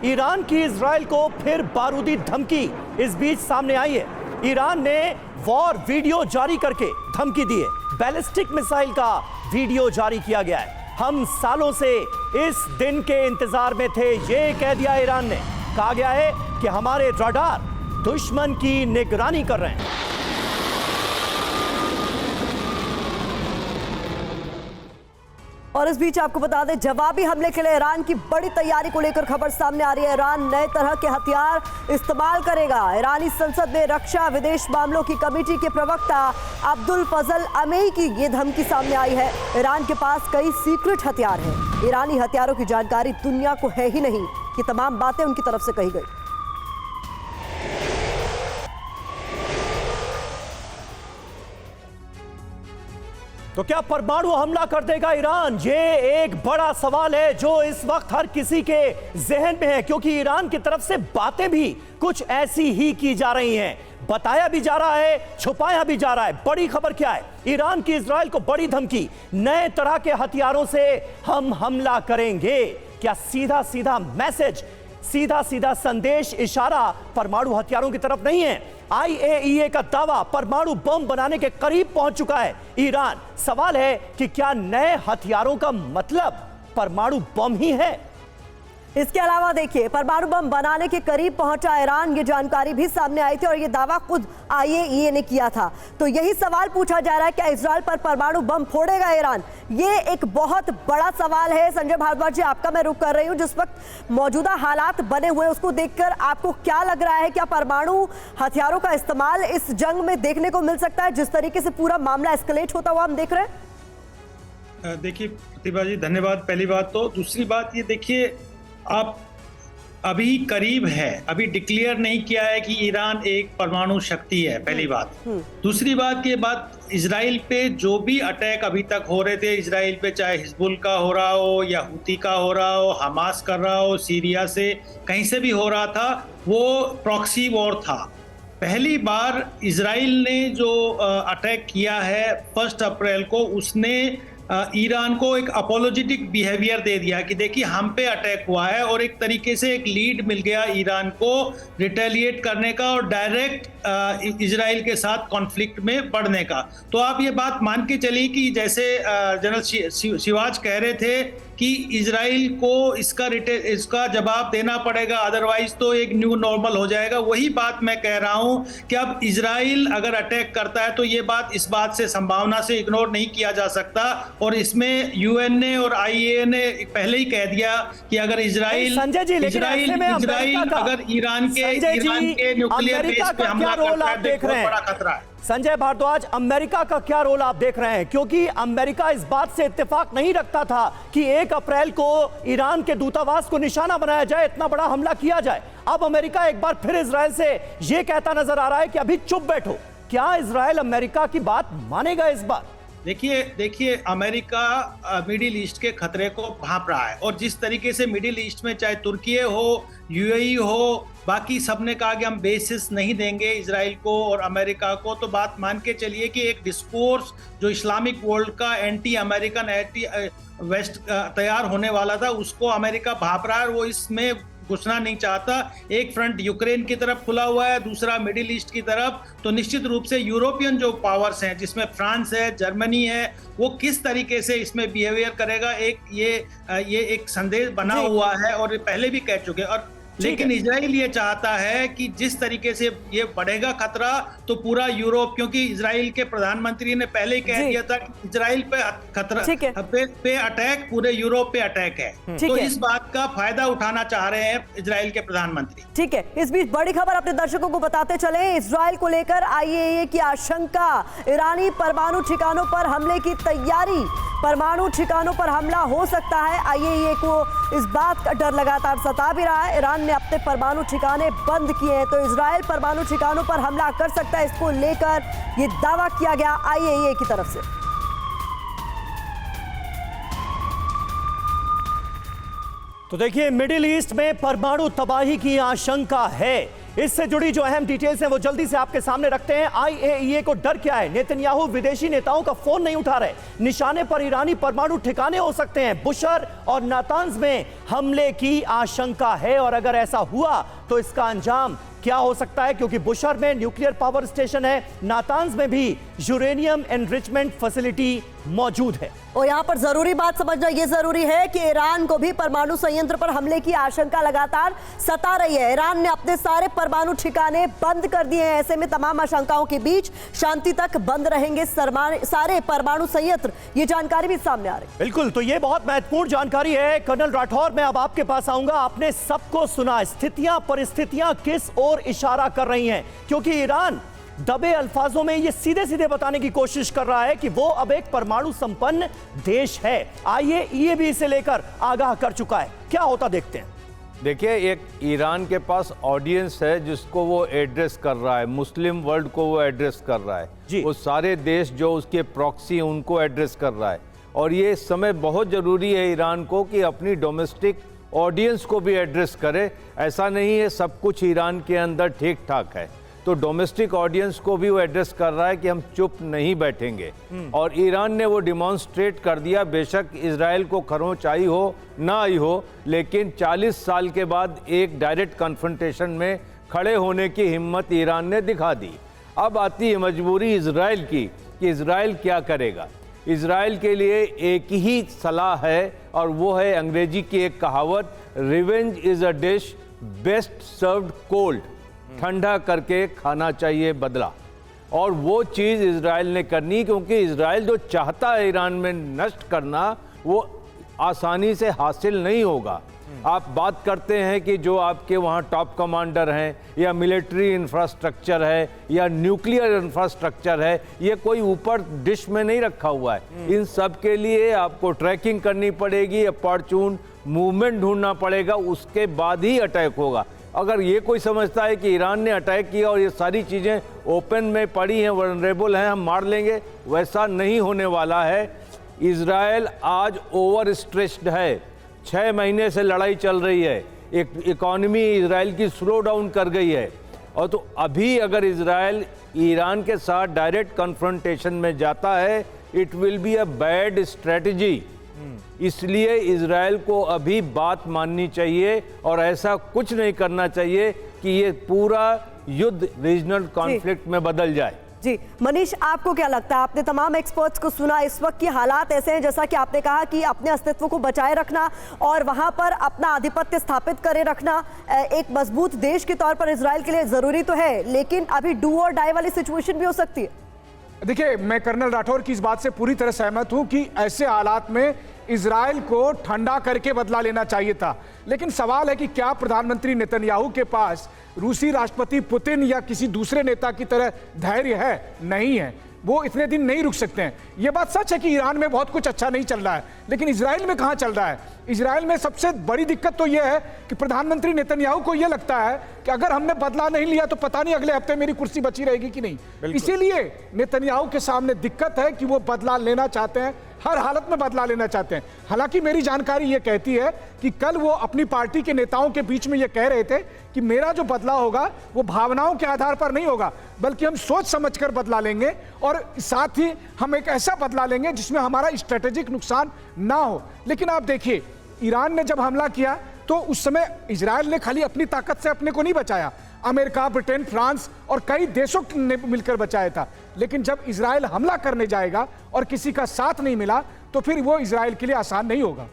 Iran की Israel को फिर बारूदी धमकी इस बीच सामने आई है। ईरान ने वॉर वीडियो जारी करके धमकी दी है। बैलिस्टिक मिसाइल का वीडियो जारी किया गया है। हम सालों से इस दिन के इंतजार में थे, ये कह दिया ईरान ने। कहा गया है कि हमारे रडार दुश्मन की निगरानी कर रहे हैं। और इस बीच आपको बता दें, जवाबी हमले के लिए ईरान की बड़ी तैयारी को लेकर खबर सामने आ रही है। ईरान नए तरह के हथियार इस्तेमाल करेगा। ईरानी संसद में रक्षा विदेश मामलों की कमेटी के प्रवक्ता अब्दुल फजल अमेई की ये धमकी सामने आई है। ईरान के पास कई सीक्रेट हथियार हैं। ईरानी हथियारों की जानकारी दुनिया को है ही नहीं। ये तमाम बातें उनकी तरफ से कही गई। तो क्या परमाणु हमला कर देगा ईरान? ये एक बड़ा सवाल है जो इस वक्त हर किसी के जहन में है, क्योंकि ईरान की तरफ से बातें भी कुछ ऐसी ही की जा रही हैं। बताया भी जा रहा है, छुपाया भी जा रहा है। बड़ी खबर क्या है? ईरान की इजराइल को बड़ी धमकी, नए तरह के हथियारों से हम हमला करेंगे। क्या सीधा सीधा मैसेज, सीधा सीधा संदेश, इशारा परमाणु हथियारों की तरफ नहीं है? IAEA का दावा, परमाणु बम बनाने के करीब पहुंच चुका है ईरान। सवाल है कि क्या नए हथियारों का मतलब परमाणु बम ही है? इसके अलावा देखिए, परमाणु बम बनाने के करीब पहुंचा ईरान, ये जानकारी भी सामने आई थी और ये दावा खुद IAEA ने किया था। तो यही सवाल पूछा जा रहा है, क्या इजराइल पर परमाणु बम फोड़ेगा ईरान? ये एक बहुत बड़ा सवाल है। संजय भारद्वाज जी, आपका मैं रुख कर रही हूं। जिस वक्त मौजूदा हालात बने हुए उसको देखकर आपको क्या लग रहा है? क्या परमाणु हथियारों का इस्तेमाल इस जंग में देखने को मिल सकता है, जिस तरीके से पूरा मामला एस्केलेट होता हुआ हम देख रहे हैं? देखिए प्रतिभा जी, धन्यवाद पहली बात तो। दूसरी बात ये देखिए, आप अभी करीब है, अभी डिक्लेयर नहीं किया है कि ईरान एक परमाणु शक्ति है, पहली बात। दूसरी बात, ये बात इजराइल पे जो भी अटैक अभी तक हो रहे थे इजराइल पे, चाहे हिजबुल का हो रहा हो या हुती का हो रहा हो, हमास कर रहा हो, सीरिया से कहीं से भी हो रहा था, वो प्रॉक्सी वॉर था। पहली बार इजराइल ने जो अटैक किया है 1 अप्रैल को, उसने ईरान को एक अपोलोजेटिक बिहेवियर दे दिया कि देखिए हम पे अटैक हुआ है, और एक तरीके से एक लीड मिल गया ईरान को रिटेलिएट करने का और डायरेक्ट इजराइल के साथ कॉन्फ्लिक्ट में बढ़ने का। तो आप ये बात मान के चलिए कि जैसे जनरल शिवाज कह रहे थे कि इजराइल को इसका जवाब देना पड़ेगा, अदरवाइज तो एक न्यू नॉर्मल हो जाएगा। वही बात मैं कह रहा हूं कि अब इजराइल अगर अटैक करता है तो ये बात, इस बात से, संभावना से इग्नोर नहीं किया जा सकता। और इसमें UN ने और IAEA ने पहले ही कह दिया कि अगर इजराइल अगर ईरान के न्यूक्लियर बेस पे हमला करता है तो बहुत बड़ा खतरा है। संजय भारद्वाज, अमेरिका का क्या रोल आप देख रहे हैं? क्योंकि अमेरिका इस बात से इत्तेफाक नहीं रखता था कि 1 अप्रैल को ईरान के दूतावास को निशाना बनाया जाए, इतना बड़ा हमला किया जाए। अब अमेरिका एक बार फिर इजराइल से यह कहता नजर आ रहा है कि अभी चुप बैठो। क्या इजराइल अमेरिका की बात मानेगा इस बार? देखिए अमेरिका मिडिल ईस्ट के खतरे को भांप रहा है, और जिस तरीके से मिडिल ईस्ट में चाहे तुर्की हो, UAE हो, बाकी सबने कहा कि हम बेसिस नहीं देंगे इजराइल को और अमेरिका को। तो बात मान के चलिए कि एक डिस्कोर्स जो इस्लामिक वर्ल्ड का एंटी अमेरिकन, एंटी वेस्ट तैयार होने वाला था, उसको अमेरिका भांप रहा है और वो इसमें घुसना नहीं चाहता। एक फ्रंट यूक्रेन की तरफ खुला हुआ है, दूसरा मिडिल ईस्ट की तरफ। तो निश्चित रूप से यूरोपियन जो पावर्स हैं, जिसमें फ्रांस है, जर्मनी है, वो किस तरीके से इसमें बिहेवियर करेगा, ये एक संदेश बना हुआ है और पहले भी कह चुके। और लेकिन इजराइल ये चाहता है कि जिस तरीके से ये बढ़ेगा खतरा, तो पूरा यूरोप, क्योंकि इजराइल के प्रधानमंत्री ने पहले ही कह दिया था कि इजराइल पे खतरा पे अटैक पूरे यूरोप पे अटैक है। तो इस बात का फायदा उठाना चाह रहे हैं इजराइल के प्रधानमंत्री। ठीक है, इस बीच बड़ी खबर अपने दर्शकों को बताते चले। इजराइल को लेकर IAEA की आशंका, ईरानी परमाणु ठिकानों पर हमले की तैयारी। परमाणु ठिकानों पर हमला हो सकता है। IAEA को इस बात का डर लगातार सता भी रहा है। ईरान ने अपने परमाणु ठिकाने बंद किए हैं, तो इजराइल परमाणु ठिकानों पर हमला कर सकता है। इसको लेकर यह दावा किया गया IAEA की तरफ से। तो देखिए, मिडिल ईस्ट में परमाणु तबाही की आशंका है। इससे जुड़ी जो अहम डिटेल्स हैं वो जल्दी से आपके सामने रखते हैं। आईएईए को डर क्या है? नेतन्याहू विदेशी नेताओं का फोन नहीं उठा रहे, निशाने पर ईरानी परमाणु ठिकाने हो सकते हैं। बुशर और नातांज में हमले की आशंका है और अगर ऐसा हुआ तो इसका अंजाम क्या हो सकता है? क्योंकि बुशर में न्यूक्लियर पावर स्टेशन है, नातांज में भी यूरेनियम एनरिचमेंट फैसिलिटी मौजूद है। और यहाँ पर जरूरी बात समझना यह जरूरी है कि ईरान को भी परमाणु संयंत्र पर हमले की आशंका लगातार सता रही है। ईरान ने अपने सारे परमाणु ठिकाने बंद कर दिए हैं। ऐसे में तमाम आशंकाओं के बीच शांति तक बंद रहेंगे सारे परमाणु संयंत्र, ये जानकारी भी सामने आ रही है। बिल्कुल, तो ये बहुत महत्वपूर्ण जानकारी है। कर्नल राठौर, मैं अब आपके पास आऊंगा। आपने सबको सुना, स्थितियां परिस्थितियां किस ओर इशारा कर रही हैं? क्योंकि ईरान दबे अल्फाजों में ये सीधे सीधे बताने की कोशिश कर रहा है कि वो अब एक परमाणु संपन्न देश है। आईएईए भी इसे लेकर आगाह कर चुका है। क्या होता देखते हैं। देखिए, एक ईरान के पास ऑडियंस है जिसको वो एड्रेस कर रहा है, मुस्लिम वर्ल्ड को वो एड्रेस कर रहा है, वो सारे देश जो उसके प्रॉक्सी उनको एड्रेस कर रहा है। और ये समय बहुत ज़रूरी है ईरान को कि अपनी डोमेस्टिक ऑडियंस को भी एड्रेस करे। ऐसा नहीं है सब कुछ ईरान के अंदर ठीक ठाक है, तो डोमेस्टिक ऑडियंस को भी वो एड्रेस कर रहा है कि हम चुप नहीं बैठेंगे। और ईरान ने वो डिमॉन्स्ट्रेट कर दिया, बेशक इजराइल को खरोंच आई हो ना आई हो, लेकिन 40 साल के बाद एक डायरेक्ट कन्फ्रंटेशन में खड़े होने की हिम्मत ईरान ने दिखा दी। अब आती है मजबूरी इजराइल की कि इजराइल क्या करेगा। इजराइल के लिए एक ही सलाह है और वो है अंग्रेजी की एक कहावत, revenge is a dish best served cold. ठंडा करके खाना चाहिए बदला। और वो चीज़ इजराइल ने करनी, क्योंकि इजराइल जो चाहता है ईरान में नष्ट करना, वो आसानी से हासिल नहीं होगा। आप बात करते हैं कि जो आपके वहाँ टॉप कमांडर हैं या मिलिट्री इंफ्रास्ट्रक्चर है या न्यूक्लियर इंफ्रास्ट्रक्चर है, ये कोई ऊपर डिश में नहीं रखा हुआ है। इन सब के लिए आपको ट्रैकिंग करनी पड़ेगी, अपॉर्चून मूवमेंट ढूंढना पड़ेगा, उसके बाद ही अटैक होगा। अगर ये कोई समझता है कि ईरान ने अटैक किया और ये सारी चीज़ें ओपन में पड़ी हैं, वल्नरेबल हैं, हम मार लेंगे, वैसा नहीं होने वाला है। इजराइल आज ओवर स्ट्रेस्ड है, 6 महीने से लड़ाई चल रही है, एक इकॉनमी इजराइल की स्लो डाउन कर गई है। और तो अभी अगर इजराइल ईरान के साथ डायरेक्ट कन्फ्रंटेशन में जाता है, it will be a bad strategy. इसलिए इजराइल को अभी बात माननी चाहिए और ऐसा कुछ नहीं करना चाहिए कि ये पूरा युद्ध रीजनल कॉन्फ्लिक्ट में बदल जाए। जी मनीष, आपको क्या लगता है? आपने तमाम एक्सपर्ट्स को सुना, इस वक्त के हालात ऐसे हैं जैसा कि आपने कहा कि अपने अस्तित्व को बचाए रखना और वहां पर अपना आधिपत्य स्थापित करे रखना एक मजबूत देश के तौर पर इजराइल के लिए जरूरी तो है, लेकिन अभी डू और डाई वाली सिचुएशन भी हो सकती है। देखिए, मैं कर्नल राठौर की इस बात से पूरी तरह सहमत हूं कि ऐसे हालात में इजराइल को ठंडा करके बदला लेना चाहिए था। लेकिन सवाल है कि क्या प्रधानमंत्री नेतन्याहू के पास रूसी राष्ट्रपति पुतिन या किसी दूसरे नेता की तरह धैर्य है? नहीं है, वो इतने दिन नहीं रुक सकते हैं। ये बात सच है कि ईरान में बहुत कुछ अच्छा नहीं चल रहा है, लेकिन इजराइल में कहाँ चल रहा है? इजराइल में सबसे बड़ी दिक्कत तो यह है कि प्रधानमंत्री नेतन्याहू को यह लगता है कि अगर हमने बदला नहीं लिया तो पता नहीं अगले हफ्ते मेरी कुर्सी बची रहेगी कि नहीं। इसीलिए नेतन्याहू के सामने दिक्कत है कि वो बदला लेना चाहते हैं, हर हालत में बदला लेना चाहते हैं। हालांकि मेरी जानकारी ये कहती है कि कल वो अपनी पार्टी के नेताओं के बीच में ये कह रहे थे कि मेरा जो बदला होगा वो भावनाओं के आधार पर नहीं होगा, बल्कि हम सोच समझकर बदला लेंगे और साथ ही हम एक ऐसा बदला लेंगे जिसमें हमारा स्ट्रेटेजिक नुकसान ना हो। लेकिन आप देखिए, ईरान ने जब हमला किया तो उस समय इजराइल ने खाली अपनी ताकत से अपने को नहीं बचाया, अमेरिका, ब्रिटेन, फ्रांस और कई देशों ने मिलकर बचाया था। लेकिन जब इजराइल हमला करने जाएगा और किसी का साथ नहीं मिला तो फिर वो इजराइल के लिए आसान नहीं होगा।